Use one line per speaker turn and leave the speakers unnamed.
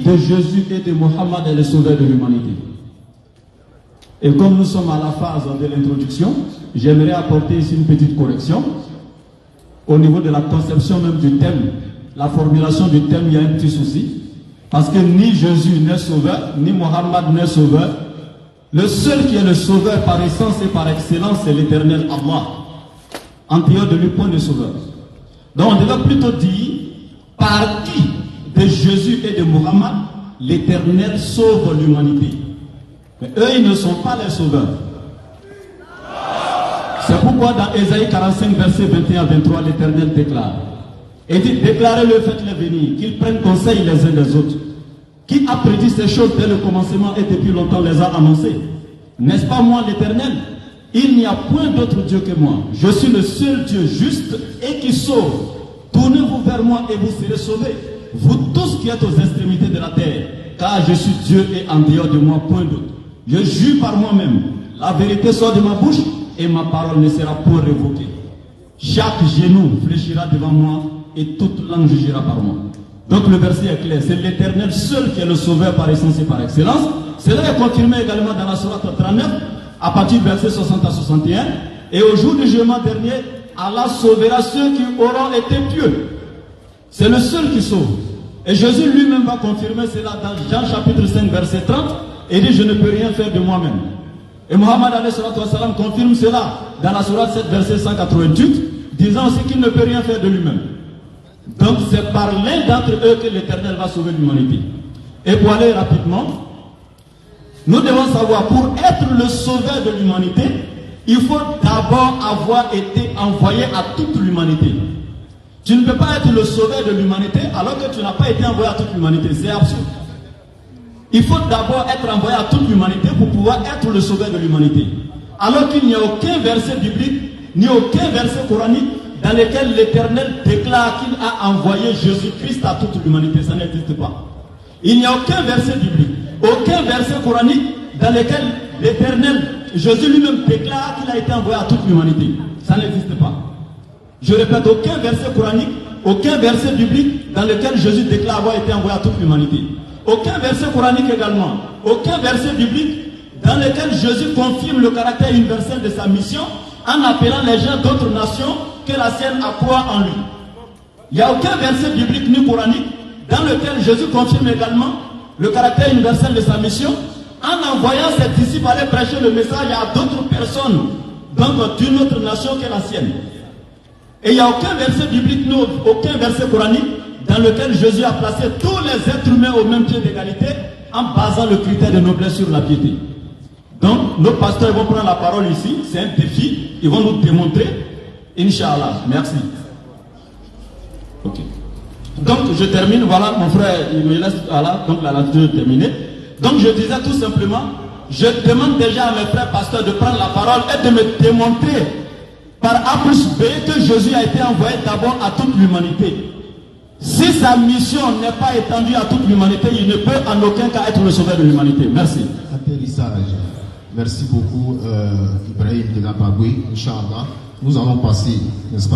de Jésus et de Mohammed est le sauveur de l'humanité. Et comme nous sommes à la phase de l'introduction, j'aimerais apporter ici une petite correction. Au niveau de la conception même du thème, la formulation du thème, il y a un petit souci. Parce que ni Jésus n'est sauveur, ni Mohammed n'est sauveur. Le seul qui est le sauveur par essence et par excellence, c'est l'éternel Allah. En dehors de lui, point de sauveur. Donc on devrait plutôt dire, par qui de Jésus et de Mohammed, l'éternel sauve l'humanité. Mais eux, ils ne sont pas les sauveurs. C'est pourquoi dans Ésaïe 45, verset 21-23, l'Éternel déclare. Et dit, déclarez-le, faites-le venir, qu'ils prennent conseil les uns des autres. Qui a prédit ces choses dès le commencement et depuis longtemps les a annoncées? N'est-ce pas moi l'Éternel? Il n'y a point d'autre Dieu que moi. Je suis le seul Dieu juste et qui sauve. Tournez-vous vers moi et vous serez sauvés. Vous tous qui êtes aux extrémités de la terre, car je suis Dieu et en dehors de moi point d'autre. Je jure par moi-même, la vérité sort de ma bouche et ma parole ne sera point révoquée. Chaque genou fléchira devant moi et toute langue jugera par moi. Donc le verset est clair, c'est l'Éternel seul qui est le sauveur par essence et par excellence. Cela est confirmé également dans la sourate 39, à partir du verset 60 à 61. Et au jour du jugement dernier, Allah sauvera ceux qui auront été pieux. C'est le seul qui sauve. Et Jésus lui-même va confirmer cela dans Jean chapitre 5, verset 30. Et dit, je ne peux rien faire de moi-même. Et Mohammed confirme cela dans la sourate 7, verset 188, disant aussi qu'il ne peut rien faire de lui-même. Donc c'est par l'un d'entre eux que l'Éternel va sauver l'humanité. Et pour aller rapidement, nous devons savoir, pour être le sauveur de l'humanité, il faut d'abord avoir été envoyé à toute l'humanité. Tu ne peux pas être le sauveur de l'humanité alors que tu n'as pas été envoyé à toute l'humanité. C'est absurde. Il faut d'abord être envoyé à toute l'humanité pour pouvoir être le sauveur de l'humanité. Alors qu'il n'y a aucun verset biblique, ni aucun verset coranique dans lequel l'Éternel déclare qu'il a envoyé Jésus-Christ à toute l'humanité. Ça n'existe pas. Il n'y a aucun verset biblique, aucun verset coranique dans lequel l'Éternel, Jésus lui-même déclare qu'il a été envoyé à toute l'humanité. Ça n'existe pas. Je répète, aucun verset coranique, aucun verset biblique dans lequel Jésus déclare avoir été envoyé à toute l'humanité. Aucun verset coranique également, aucun verset biblique dans lequel Jésus confirme le caractère universel de sa mission en appelant les gens d'autres nations que la sienne à croire en lui. Il n'y a aucun verset biblique ni coranique dans lequel Jésus confirme également le caractère universel de sa mission en envoyant ses disciples aller prêcher le message à d'autres personnes, donc d'une autre nation que la sienne. Et il n'y a aucun verset biblique, aucun verset coranique dans lequel Jésus a placé tous les êtres humains au même pied d'égalité en basant le critère de noblesse sur la piété. Donc, nos pasteurs vont prendre la parole ici, c'est un défi, ils vont nous démontrer, Inch'Allah. Merci. Ok. Donc, je termine, voilà, mon frère, il me laisse, voilà, donc la lecture est terminée. Donc, je disais tout simplement, je demande déjà à mes frères pasteurs de prendre la parole et de me démontrer par A plus B que Jésus a été envoyé d'abord à toute l'humanité. Si sa mission n'est pas étendue à toute l'humanité, il ne peut en aucun cas être le sauveur de l'humanité. Merci.
Atterrissage. Merci beaucoup, Ibrahim de Gabagui. Inch'Allah. Nous allons passer, n'est-ce pas?